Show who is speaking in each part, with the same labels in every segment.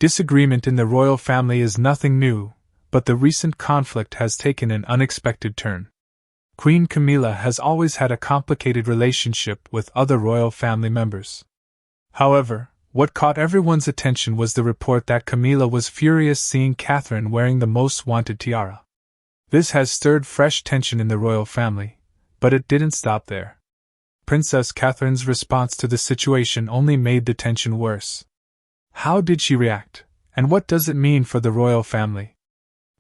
Speaker 1: Disagreement in the royal family is nothing new, but the recent conflict has taken an unexpected turn. Queen Camilla has always had a complicated relationship with other royal family members. However, what caught everyone's attention was the report that Camilla was furious seeing Catherine wearing the most wanted tiara. This has stirred fresh tension in the royal family, but it didn't stop there. Princess Catherine's response to the situation only made the tension worse. How did she react, and what does it mean for the royal family?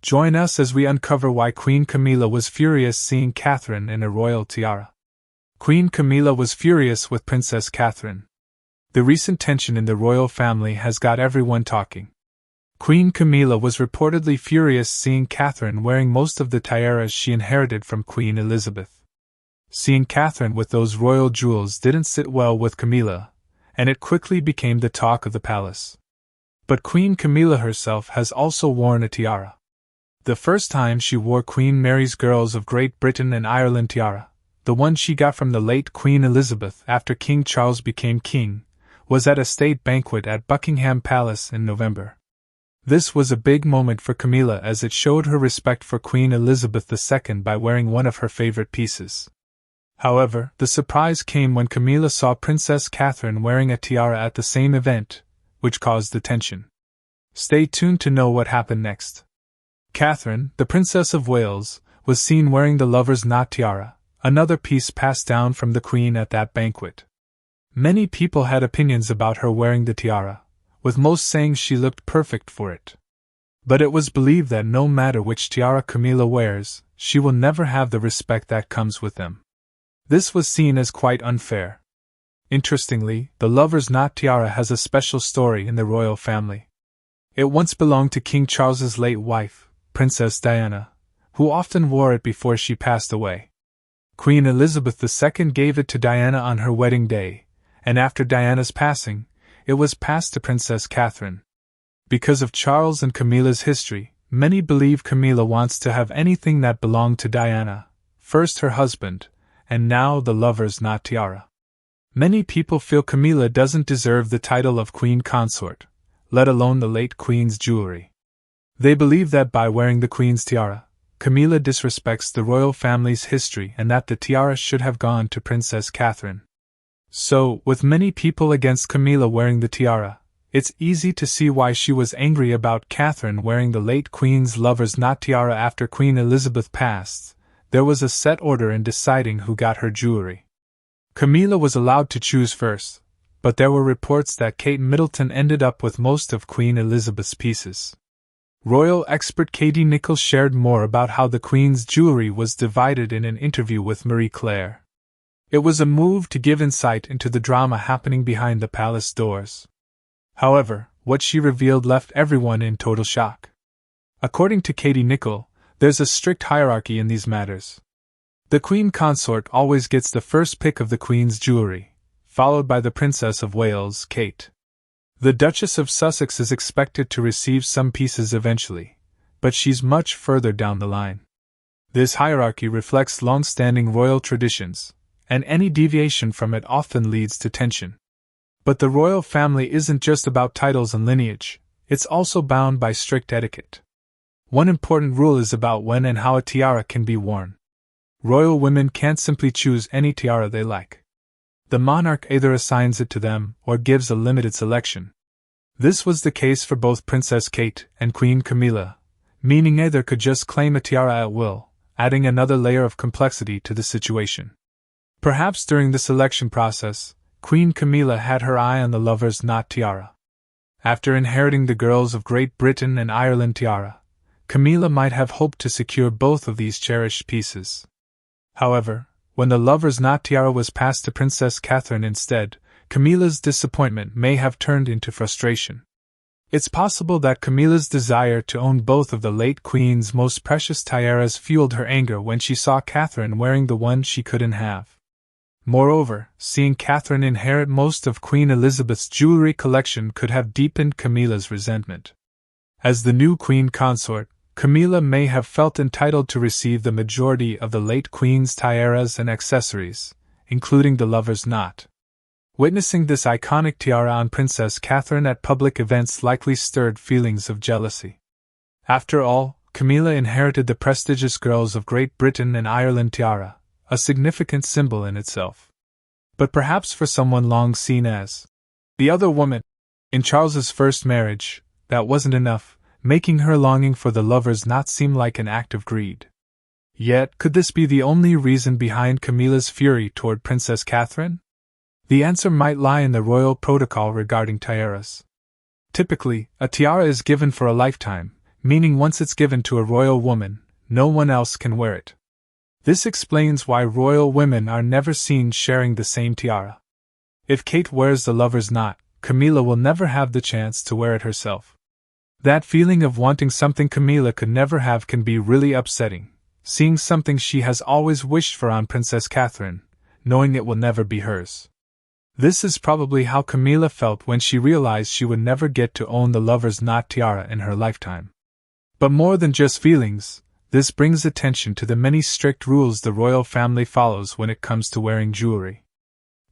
Speaker 1: Join us as we uncover why Queen Camilla was furious seeing Catherine in a royal tiara. Queen Camilla was furious with Princess Catherine. The recent tension in the royal family has got everyone talking. Queen Camilla was reportedly furious seeing Catherine wearing most of the tiaras she inherited from Queen Elizabeth. Seeing Catherine with those royal jewels didn't sit well with Camilla, and it quickly became the talk of the palace. But Queen Camilla herself has also worn a tiara. The first time she wore Queen Mary's Girls of Great Britain and Ireland tiara, the one she got from the late Queen Elizabeth after King Charles became king, was at a state banquet at Buckingham Palace in November. This was a big moment for Camilla as it showed her respect for Queen Elizabeth II by wearing one of her favorite pieces. However, the surprise came when Camilla saw Princess Catherine wearing a tiara at the same event, which caused the tension. Stay tuned to know what happened next. Catherine, the Princess of Wales, was seen wearing the lover's knot tiara, another piece passed down from the Queen at that banquet. Many people had opinions about her wearing the tiara, with most saying she looked perfect for it. But it was believed that no matter which tiara Camilla wears, she will never have the respect that comes with them. This was seen as quite unfair. Interestingly, the lover's knot tiara has a special story in the royal family. It once belonged to King Charles's late wife, Princess Diana, who often wore it before she passed away. Queen Elizabeth II gave it to Diana on her wedding day, and after Diana's passing, it was passed to Princess Catherine. Because of Charles and Camilla's history, many believe Camilla wants to have anything that belonged to Diana, first her husband, and now the lover's knot tiara. Many people feel Camilla doesn't deserve the title of Queen Consort, let alone the late Queen's jewelry. They believe that by wearing the Queen's tiara, Camilla disrespects the royal family's history and that the tiara should have gone to Princess Catherine. So, with many people against Camilla wearing the tiara, it's easy to see why she was angry about Catherine wearing the late Queen's lover's knot tiara after Queen Elizabeth passed. There was a set order in deciding who got her jewelry. Camilla was allowed to choose first, but there were reports that Kate Middleton ended up with most of Queen Elizabeth's pieces. Royal expert Katie Nichols shared more about how the Queen's jewelry was divided in an interview with Marie Claire. It was a move to give insight into the drama happening behind the palace doors. However, what she revealed left everyone in total shock. According to Katie Nichols, there's a strict hierarchy in these matters. The Queen Consort always gets the first pick of the Queen's jewelry, followed by the Princess of Wales, Kate. The Duchess of Sussex is expected to receive some pieces eventually, but she's much further down the line. This hierarchy reflects long-standing royal traditions, and any deviation from it often leads to tension. But the royal family isn't just about titles and lineage, it's also bound by strict etiquette. One important rule is about when and how a tiara can be worn. Royal women can't simply choose any tiara they like. The monarch either assigns it to them or gives a limited selection. This was the case for both Princess Kate and Queen Camilla, meaning either could just claim a tiara at will, adding another layer of complexity to the situation. Perhaps during the selection process, Queen Camilla had her eye on the lover's knot tiara. After inheriting the Girls of Great Britain and Ireland tiara, Camilla might have hoped to secure both of these cherished pieces. However, when the lover's knot tiara was passed to Princess Catherine instead, Camilla's disappointment may have turned into frustration. It's possible that Camilla's desire to own both of the late Queen's most precious tiaras fueled her anger when she saw Catherine wearing the one she couldn't have. Moreover, seeing Catherine inherit most of Queen Elizabeth's jewelry collection could have deepened Camilla's resentment. As the new Queen Consort, Camilla may have felt entitled to receive the majority of the late Queen's tiaras and accessories, including the lover's knot. Witnessing this iconic tiara on Princess Catherine at public events likely stirred feelings of jealousy. After all, Camilla inherited the prestigious girls of Great Britain and Ireland tiara, a significant symbol in itself. But perhaps for someone long seen as the other woman in Charles's first marriage, that wasn't enough, making her longing for the lovers not seem like an act of greed. Yet, could this be the only reason behind Camilla's fury toward Princess Catherine? The answer might lie in the royal protocol regarding tiaras. Typically, a tiara is given for a lifetime, meaning once it's given to a royal woman, no one else can wear it. This explains why royal women are never seen sharing the same tiara. If Kate wears the lover's knot, Camilla will never have the chance to wear it herself. That feeling of wanting something Camilla could never have can be really upsetting, seeing something she has always wished for on Princess Catherine, knowing it will never be hers. This is probably how Camilla felt when she realized she would never get to own the lover's knot tiara in her lifetime. But more than just feelings, this brings attention to the many strict rules the royal family follows when it comes to wearing jewelry.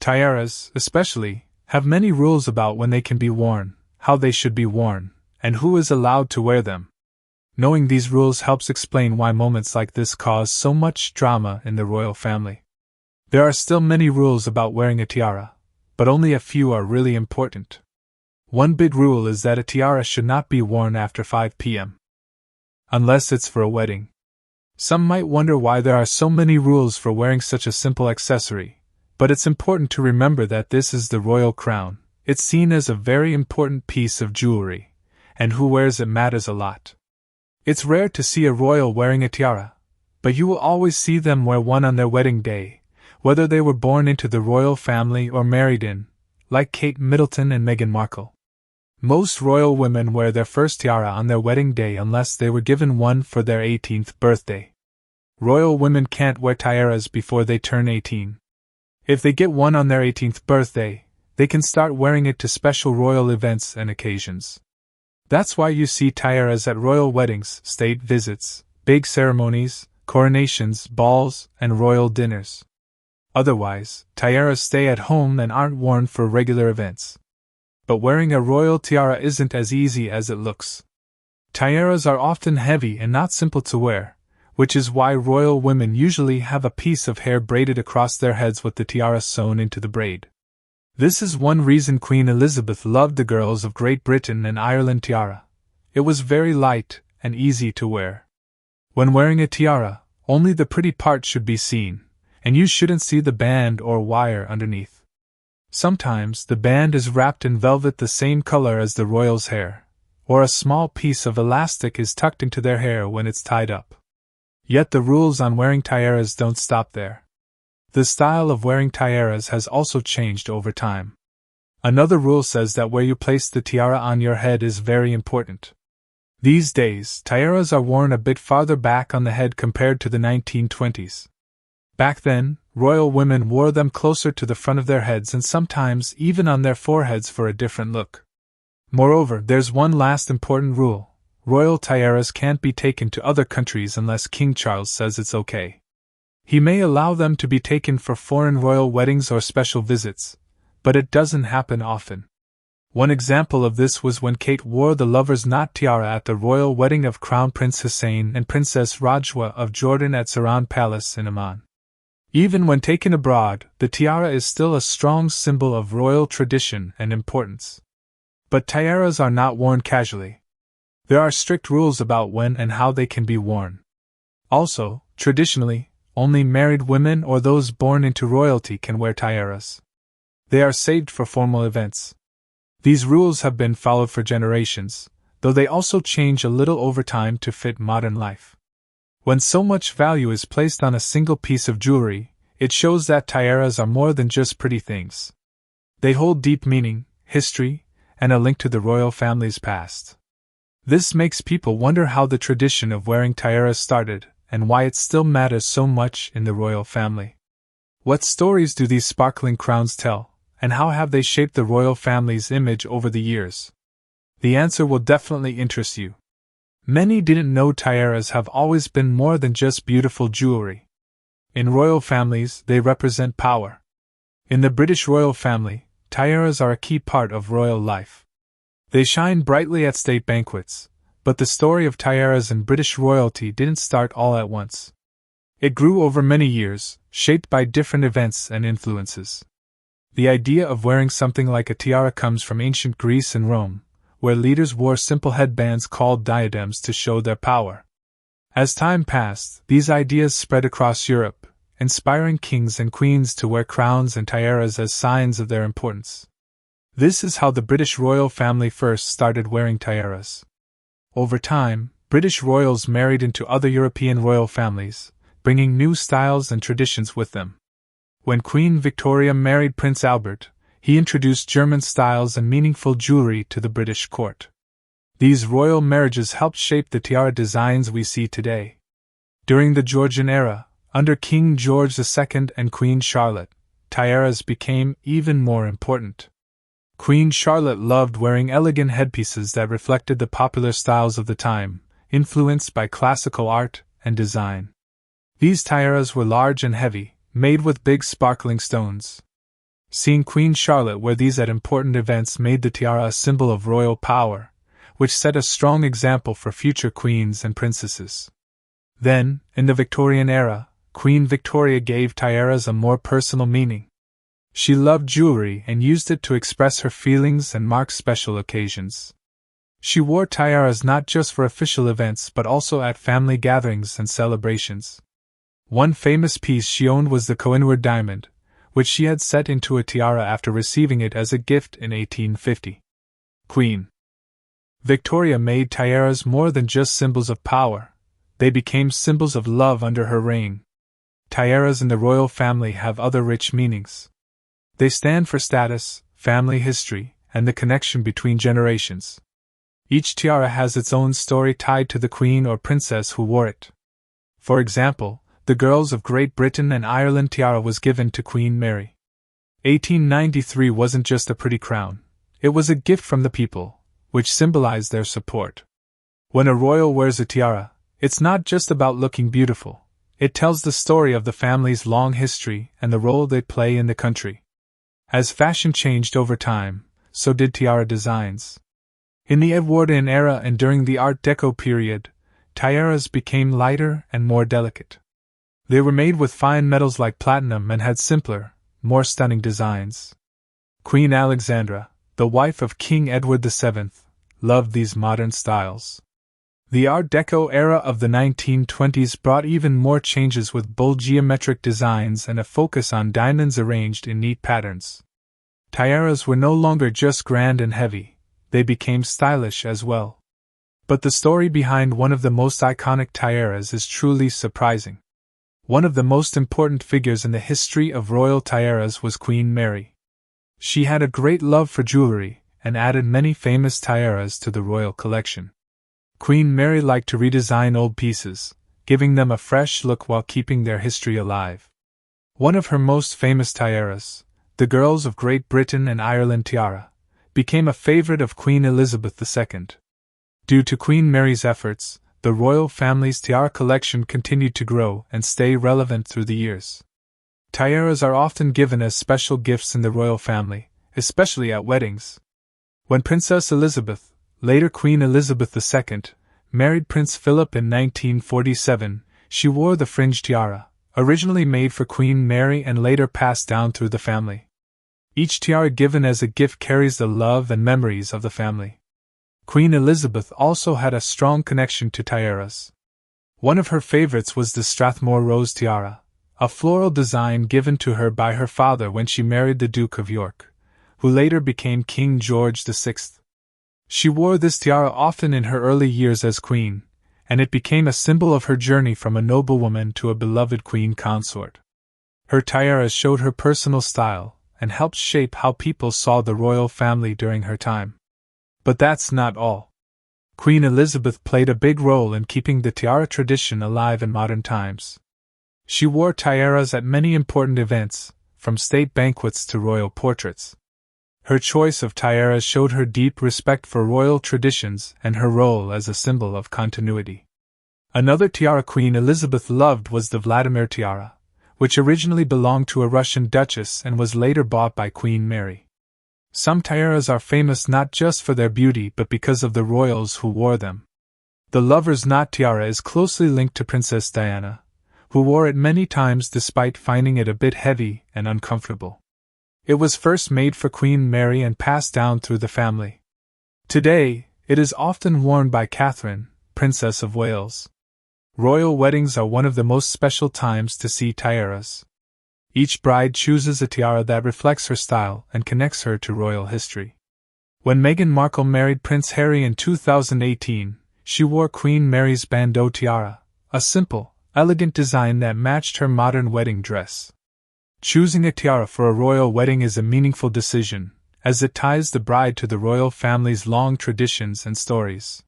Speaker 1: Tiaras, especially, have many rules about when they can be worn, how they should be worn, and who is allowed to wear them. Knowing these rules helps explain why moments like this cause so much drama in the royal family. There are still many rules about wearing a tiara, but only a few are really important. One big rule is that a tiara should not be worn after 5 p.m. unless it's for a wedding. Some might wonder why there are so many rules for wearing such a simple accessory, but it's important to remember that this is the royal crown. It's seen as a very important piece of jewelry, and who wears it matters a lot. It's rare to see a royal wearing a tiara, but you will always see them wear one on their wedding day, whether they were born into the royal family or married in, like Kate Middleton and Meghan Markle. Most royal women wear their first tiara on their wedding day unless they were given one for their 18th birthday. Royal women can't wear tiaras before they turn 18. If they get one on their 18th birthday, they can start wearing it to special royal events and occasions. That's why you see tiaras at royal weddings, state visits, big ceremonies, coronations, balls, and royal dinners. Otherwise, tiaras stay at home and aren't worn for regular events. But wearing a royal tiara isn't as easy as it looks. Tiaras are often heavy and not simple to wear, which is why royal women usually have a piece of hair braided across their heads with the tiara sewn into the braid. This is one reason Queen Elizabeth loved the girls of Great Britain and Ireland tiara. It was very light and easy to wear. When wearing a tiara, only the pretty part should be seen, and you shouldn't see the band or wire underneath. Sometimes the band is wrapped in velvet the same color as the royal's hair, or a small piece of elastic is tucked into their hair when it's tied up. Yet the rules on wearing tiaras don't stop there. The style of wearing tiaras has also changed over time. Another rule says that where you place the tiara on your head is very important. These days, tiaras are worn a bit farther back on the head compared to the 1920s. Back then, royal women wore them closer to the front of their heads and sometimes even on their foreheads for a different look. Moreover, there's one last important rule. Royal tiaras can't be taken to other countries unless King Charles says it's okay. He may allow them to be taken for foreign royal weddings or special visits, but it doesn't happen often. One example of this was when Kate wore the lover's knot tiara at the royal wedding of Crown Prince Hussein and Princess Rajwa of Jordan at Saran Palace in Amman. Even when taken abroad, the tiara is still a strong symbol of royal tradition and importance. But tiaras are not worn casually. There are strict rules about when and how they can be worn. Also, traditionally, only married women or those born into royalty can wear tiaras. They are saved for formal events. These rules have been followed for generations, though they also change a little over time to fit modern life. When so much value is placed on a single piece of jewelry, it shows that tiaras are more than just pretty things. They hold deep meaning, history, and a link to the royal family's past. This makes people wonder how the tradition of wearing tiaras started, and why it still matters so much in the royal family. What stories do these sparkling crowns tell, and how have they shaped the royal family's image over the years? The answer will definitely interest you. Many didn't know tiaras have always been more than just beautiful jewelry. In royal families, they represent power. In the British royal family, tiaras are a key part of royal life. They shine brightly at state banquets, but the story of tiaras in British royalty didn't start all at once. It grew over many years, shaped by different events and influences. The idea of wearing something like a tiara comes from ancient Greece and Rome, where leaders wore simple headbands called diadems to show their power. As time passed, these ideas spread across Europe, inspiring kings and queens to wear crowns and tiaras as signs of their importance. This is how the British royal family first started wearing tiaras. Over time, British royals married into other European royal families, bringing new styles and traditions with them. When Queen Victoria married Prince Albert, he introduced German styles and meaningful jewelry to the British court. These royal marriages helped shape the tiara designs we see today. During the Georgian era, under King George II and Queen Charlotte, tiaras became even more important. Queen Charlotte loved wearing elegant headpieces that reflected the popular styles of the time, influenced by classical art and design. These tiaras were large and heavy, made with big sparkling stones. Seeing Queen Charlotte wear these at important events made the tiara a symbol of royal power, which set a strong example for future queens and princesses. Then, in the Victorian era, Queen Victoria gave tiaras a more personal meaning. She loved jewelry and used it to express her feelings and mark special occasions. She wore tiaras not just for official events but also at family gatherings and celebrations. One famous piece she owned was the coveted diamond, which she had set into a tiara after receiving it as a gift in 1850. Queen Victoria made tiaras more than just symbols of power, they became symbols of love under her reign. Tiaras in the royal family have other rich meanings. They stand for status, family history, and the connection between generations. Each tiara has its own story tied to the queen or princess who wore it. For example, the girls of Great Britain and Ireland tiara was given to Queen Mary. 1893 wasn't just a pretty crown, it was a gift from the people, which symbolized their support. When a royal wears a tiara, it's not just about looking beautiful, it tells the story of the family's long history and the role they play in the country. As fashion changed over time, so did tiara designs. In the Edwardian era and during the Art Deco period, tiaras became lighter and more delicate. They were made with fine metals like platinum and had simpler, more stunning designs. Queen Alexandra, the wife of King Edward VII, loved these modern styles. The Art Deco era of the 1920s brought even more changes with bold geometric designs and a focus on diamonds arranged in neat patterns. Tiaras were no longer just grand and heavy, they became stylish as well. But the story behind one of the most iconic tiaras is truly surprising. One of the most important figures in the history of royal tiaras was Queen Mary. She had a great love for jewelry and added many famous tiaras to the royal collection. Queen Mary liked to redesign old pieces, giving them a fresh look while keeping their history alive. One of her most famous tiaras, the Girls of Great Britain and Ireland tiara, became a favorite of Queen Elizabeth II. Due to Queen Mary's efforts, the royal family's tiara collection continued to grow and stay relevant through the years. Tiaras are often given as special gifts in the royal family, especially at weddings. When Princess Elizabeth, later Queen Elizabeth II, married Prince Philip in 1947, she wore the fringed tiara, originally made for Queen Mary and later passed down through the family. Each tiara given as a gift carries the love and memories of the family. Queen Elizabeth also had a strong connection to tiaras. One of her favorites was the Strathmore Rose tiara, a floral design given to her by her father when she married the Duke of York, who later became King George VI. She wore this tiara often in her early years as queen, and it became a symbol of her journey from a noblewoman to a beloved queen consort. Her tiaras showed her personal style and helped shape how people saw the royal family during her time. But that's not all. Queen Elizabeth played a big role in keeping the tiara tradition alive in modern times. She wore tiaras at many important events, from state banquets to royal portraits. Her choice of tiaras showed her deep respect for royal traditions and her role as a symbol of continuity. Another tiara Queen Elizabeth loved was the Vladimir tiara, which originally belonged to a Russian duchess and was later bought by Queen Mary. Some tiaras are famous not just for their beauty but because of the royals who wore them. The lover's knot tiara is closely linked to Princess Diana, who wore it many times despite finding it a bit heavy and uncomfortable. It was first made for Queen Mary and passed down through the family. Today, it is often worn by Catherine, Princess of Wales. Royal weddings are one of the most special times to see tiaras. Each bride chooses a tiara that reflects her style and connects her to royal history. When Meghan Markle married Prince Harry in 2018, she wore Queen Mary's bandeau tiara, a simple, elegant design that matched her modern wedding dress. Choosing a tiara for a royal wedding is a meaningful decision, as it ties the bride to the royal family's long traditions and stories.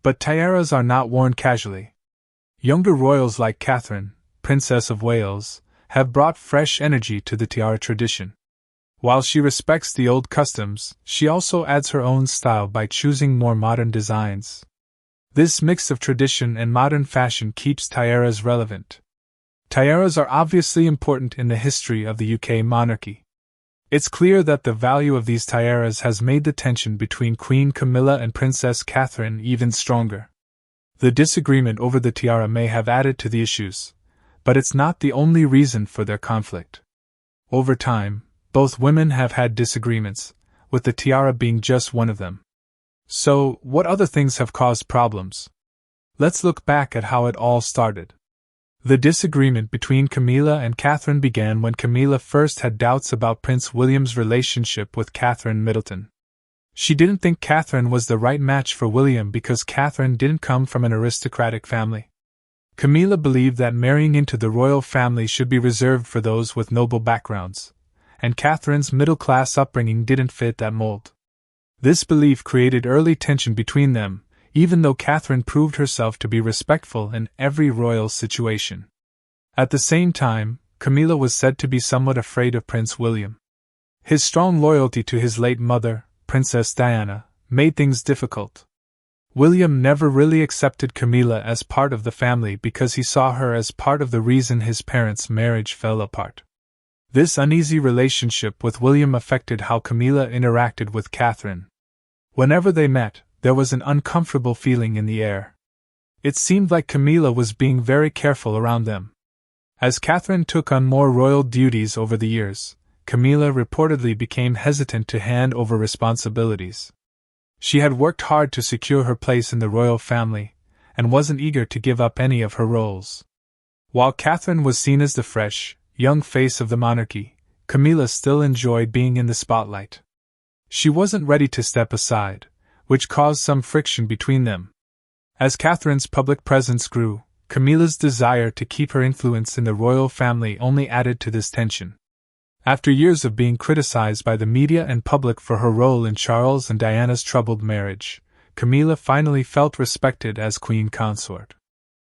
Speaker 1: But tiaras are not worn casually. Younger royals like Catherine, Princess of Wales, have brought fresh energy to the tiara tradition. While she respects the old customs, she also adds her own style by choosing more modern designs. This mix of tradition and modern fashion keeps tiaras relevant. Tiaras are obviously important in the history of the UK monarchy. It's clear that the value of these tiaras has made the tension between Queen Camilla and Princess Catherine even stronger. The disagreement over the tiara may have added to the issues, but it's not the only reason for their conflict. Over time, both women have had disagreements, with the tiara being just one of them. So, what other things have caused problems? Let's look back at how it all started. The disagreement between Camilla and Catherine began when Camilla first had doubts about Prince William's relationship with Catherine Middleton. She didn't think Catherine was the right match for William because Catherine didn't come from an aristocratic family. Camilla believed that marrying into the royal family should be reserved for those with noble backgrounds, and Catherine's middle-class upbringing didn't fit that mold. This belief created early tension between them, even though Catherine proved herself to be respectful in every royal situation. At the same time, Camilla was said to be somewhat afraid of Prince William. His strong loyalty to his late mother, Princess Diana, made things difficult. William never really accepted Camilla as part of the family because he saw her as part of the reason his parents' marriage fell apart. This uneasy relationship with William affected how Camilla interacted with Catherine. Whenever they met, there was an uncomfortable feeling in the air. It seemed like Camilla was being very careful around them. As Catherine took on more royal duties over the years, Camilla reportedly became hesitant to hand over responsibilities. She had worked hard to secure her place in the royal family, and wasn't eager to give up any of her roles. While Catherine was seen as the fresh, young face of the monarchy, Camilla still enjoyed being in the spotlight. She wasn't ready to step aside, which caused some friction between them. As Catherine's public presence grew, Camilla's desire to keep her influence in the royal family only added to this tension. After years of being criticized by the media and public for her role in Charles and Diana's troubled marriage, Camilla finally felt respected as queen consort.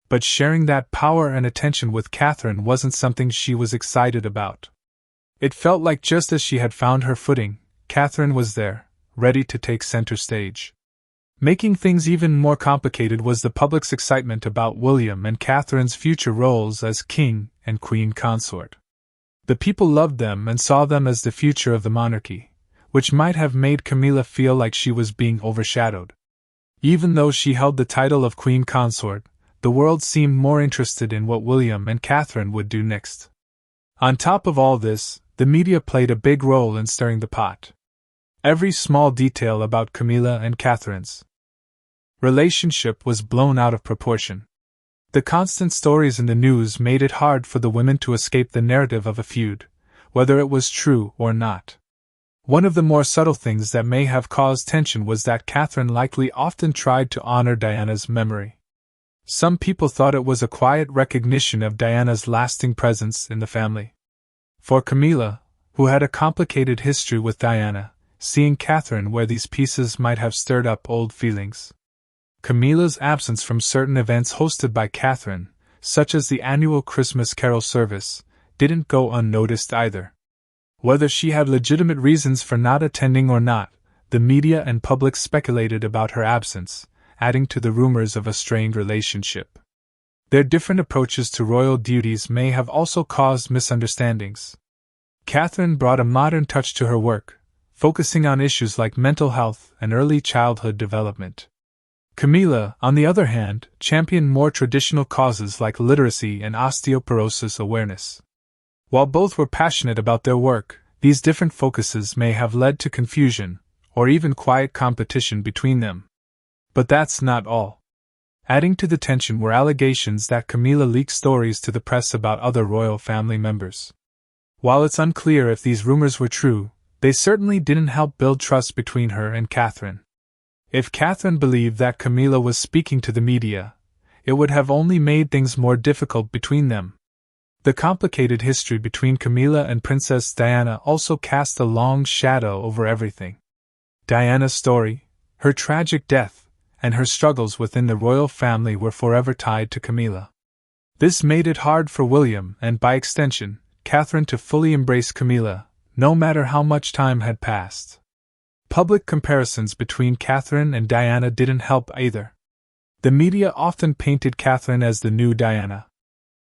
Speaker 1: But sharing that power and attention with Catherine wasn't something she was excited about. It felt like just as she had found her footing, Catherine was there, ready to take center stage. Making things even more complicated was the public's excitement about William and Catherine's future roles as king and queen consort. The people loved them and saw them as the future of the monarchy, which might have made Camilla feel like she was being overshadowed. Even though she held the title of queen consort, the world seemed more interested in what William and Catherine would do next. On top of all this, the media played a big role in stirring the pot. Every small detail about Camilla and Catherine's relationship was blown out of proportion. The constant stories in the news made it hard for the women to escape the narrative of a feud, whether it was true or not. One of the more subtle things that may have caused tension was that Catherine likely often tried to honor Diana's memory. Some people thought it was a quiet recognition of Diana's lasting presence in the family. For Camilla, who had a complicated history with Diana, seeing Catherine wear these pieces might have stirred up old feelings. Camilla's absence from certain events hosted by Catherine, such as the annual Christmas carol service, didn't go unnoticed either. Whether she had legitimate reasons for not attending or not, the media and public speculated about her absence, adding to the rumors of a strained relationship. Their different approaches to royal duties may have also caused misunderstandings. Catherine brought a modern touch to her work, focusing on issues like mental health and early childhood development. Camilla, on the other hand, championed more traditional causes like literacy and osteoporosis awareness. While both were passionate about their work, these different focuses may have led to confusion, or even quiet competition between them. But that's not all. Adding to the tension were allegations that Camilla leaked stories to the press about other royal family members. While it's unclear if these rumors were true, they certainly didn't help build trust between her and Catherine. If Catherine believed that Camilla was speaking to the media, it would have only made things more difficult between them. The complicated history between Camilla and Princess Diana also cast a long shadow over everything. Diana's story, her tragic death, and her struggles within the royal family were forever tied to Camilla. This made it hard for William and, by extension, Catherine to fully embrace Camilla, no matter how much time had passed. Public comparisons between Catherine and Diana didn't help either. The media often painted Catherine as the new Diana.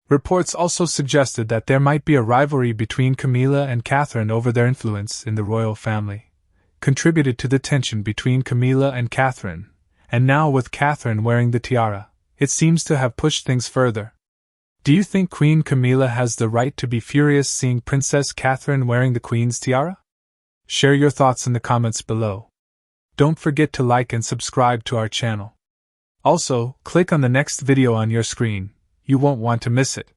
Speaker 1: Reports also suggested that there might be a rivalry between Camilla and Catherine over their influence in the royal family, contributed to the tension between Camilla and Catherine. And now with Catherine wearing the tiara, it seems to have pushed things further. Do you think Queen Camilla has the right to be furious seeing Princess Catherine wearing the Queen's tiara? Share your thoughts in the comments below. Don't forget to like and subscribe to our channel. Also, click on the next video on your screen, you won't want to miss it.